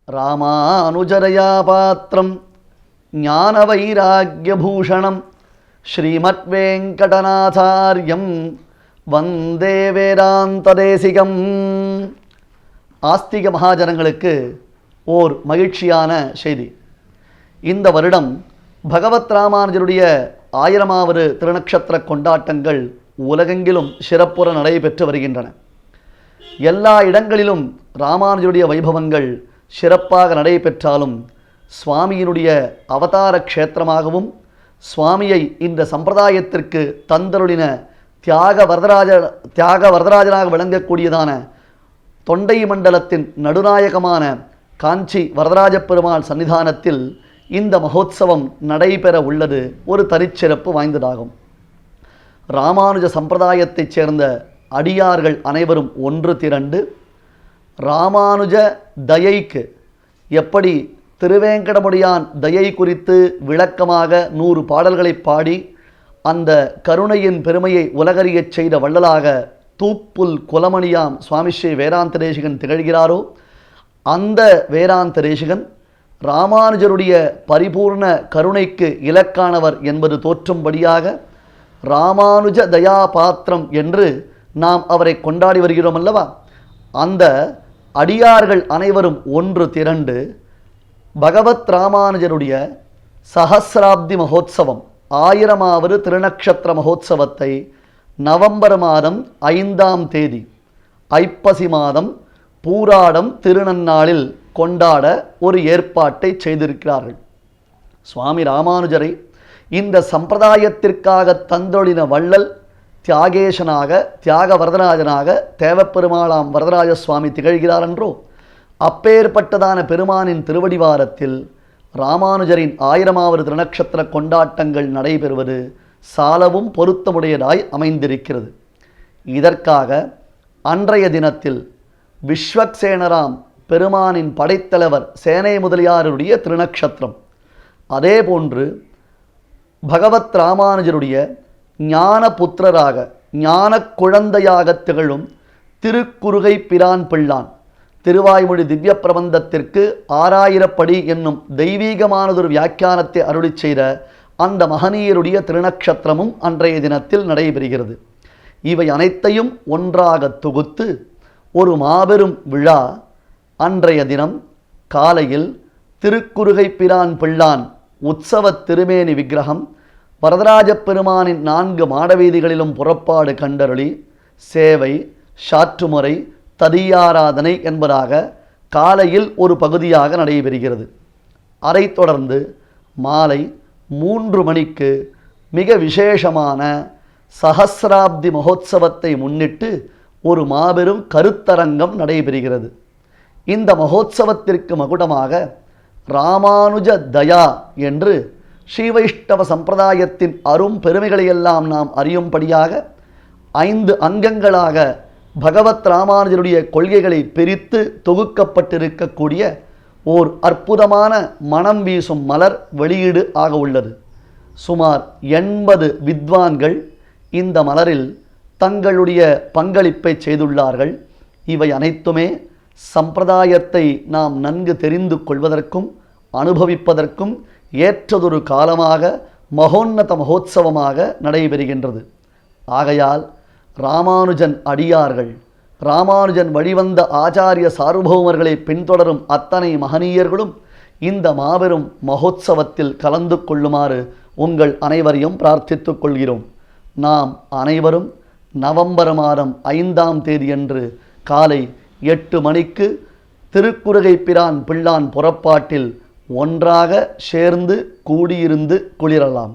ராமானுஜரயா பாத்திரம் ஞான வைராக்யபூஷணம் ஸ்ரீமத்வேங்கடநாதார்யம் வந்தே வேதாந்ததேசிகம். ஆஸ்திக மகாஜனங்களுக்கு ஓர் மகிழ்ச்சியான செய்தி. இந்த வருடம் பகவத் ராமானுஜருடைய 1000வது திருநக்ஷத்திர கொண்டாட்டங்கள் உலகெங்கிலும் சிறப்புற நடைபெற்று வருகின்றன. எல்லா இடங்களிலும் ராமானுஜருடைய வைபவங்கள் சிறப்பாக நடைபெற்றாலும் சுவாமியினுடைய அவதார க்ஷேத்திரமாகவும் சுவாமியை இந்த சம்பிரதாயத்திற்கு தந்தருளின தியாக வரதராஜனாக விளங்கக்கூடியதான தொண்டை மண்டலத்தின் நடுநாயகமான காஞ்சி வரதராஜ பெருமாள் சன்னிதானத்தில் இந்த மகோத்சவம் நடைபெற உள்ளது ஒரு தனிச்சிறப்பு வாய்ந்ததாகும். ராமானுஜ சம்பிரதாயத்தைச் சேர்ந்த அடியார்கள் அனைவரும் ஒன்று திரண்டு ராமானுஜ தயைக்கு எப்படி திருவேங்கடமுடியான் தயை குறித்து விளக்கமாக 100 பாடல்களை பாடி அந்த கருணையின் பெருமையை உலகறியச் செய்த வள்ளலாக தூப்புல் குலமணியாம் சுவாமி ஸ்ரீ வேதாந்த தேசிகன் திகழ்கிறாரோ, அந்த வேதாந்த தேசிகன் ராமானுஜருடைய பரிபூர்ண கருணைக்கு இலக்கானவர் என்பது தோற்றும்படியாக ராமானுஜ தயா பாத்திரம் என்று நாம் அவரை கொண்டாடி வருகிறோம் அல்லவா. அந்த அடியார்கள் அனைவரும் ஒன்று திரண்டு பகவத் ராமானுஜருடைய சஹசிராப்தி மகோத்சவம் 1000வது திருநக்ஷத்திர மகோத்சவத்தை நவம்பர் மாதம் 5ஆம் தேதி ஐப்பசி மாதம் பூராடம் திருநன்னாளில் கொண்டாட ஒரு ஏற்பாட்டை செய்திருக்கிறார்கள். சுவாமி ராமானுஜரை இந்த சம்பிரதாயத்திற்காக தந்தொழின வள்ளல் தியாகேசனாக தியாக வரதராஜனாக தேவப்பெருமாளாம் வரதராஜ சுவாமி திகழ்கிறார் என்றோ. அப்பேற்பட்டதான பெருமானின் திருவடிவாரத்தில் ராமானுஜரின் 1000வது திருநக்ஷத்திர கொண்டாட்டங்கள் நடைபெறுவது சாலவும் பொருத்தமுடையதாய் அமைந்திருக்கிறது. இதற்காக அன்றைய தினத்தில் விஸ்வக்சேனராம் பெருமானின் படைத்தலைவர் சேனை முதலியாருடைய திருநக்ஷத்திரம், அதேபோன்று பகவத் ராமானுஜருடைய ஞான புத்திரராக ஞான குழந்தையாக திகழும் திருக்குறுகை பிரான் பிள்ளான் திருவாய்மொழி திவ்ய பிரபந்தத்திற்கு 6000 படி என்னும் தெய்வீகமானதொரு வியாக்கியானத்தை அருளி செய்த அந்த மகனீயருடைய திருநக்ஷத்திரமும் அன்றைய தினத்தில் நடைபெறுகிறது. இவை அனைத்தையும் ஒன்றாக தொகுத்து ஒரு மாபெரும் விழா அன்றைய தினம் காலையில் திருக்குறுகை பிரான் பிள்ளான் உற்சவ திருமேனி விக்கிரகம் வரதராஜ பெருமானின் 4 மாடவீதிகளிலும் புறப்பாடு கண்டருளி சேவை சாற்றுமுறை ததியாராதனை என்பதாக காலையில் ஒரு பகுதியாக நடைபெறுகிறது. அதைத் தொடர்ந்து மாலை 3 மணிக்கு மிக விசேஷமான சஹசிராப்தி மகோத்சவத்தை முன்னிட்டு ஒரு மாபெரும் கருத்தரங்கம் நடைபெறுகிறது. இந்த மகோத்சவத்திற்கு மகுடமாக ராமானுஜ தயா என்று ஸ்ரீ வைஷ்ணவ சம்பிரதாயத்தின் அரும் பெருமைகளையெல்லாம் நாம் அறியும்படியாக 5 அங்கங்களாக பகவத் ராமானுஜருடைய கொள்கைகளை பிரித்து தொகுக்கப்பட்டிருக்கக்கூடிய ஓர் அற்புதமான மனம் வீசும் மலர் வெளியீடு ஆக உள்ளது. சுமார் 80 வித்வான்கள் இந்த மலரில் தங்களுடைய பங்களிப்பை செய்துள்ளார்கள். இவை அனைத்துமே சம்பிரதாயத்தை நாம் நன்கு தெரிந்து கொள்வதற்கும் அனுபவிப்பதற்கும் ஏற்றதொரு காலமாக மகோன்னத மகோத்சவமாக நடைபெறுகின்றது. ஆகையால் ராமானுஜன் அடியார்கள் ராமானுஜன் வழிவந்த ஆச்சாரிய சார்வபௌமர்களை பின்தொடரும் அத்தனை மகனீயர்களும் இந்த மாபெரும் மகோத்சவத்தில் கலந்து கொள்ளுமாறு உங்கள் அனைவரையும் பிரார்த்தித்துக் கொள்கிறோம். நாம் அனைவரும் நவம்பர் மாதம் 5ஆம் தேதியன்று காலை 8 மணிக்கு திருக்குறுகை பிரான் பிள்ளான் புறப்பாட்டில் ஒன்றாக சேர்ந்து கூடியிருந்து குளிரலாம்.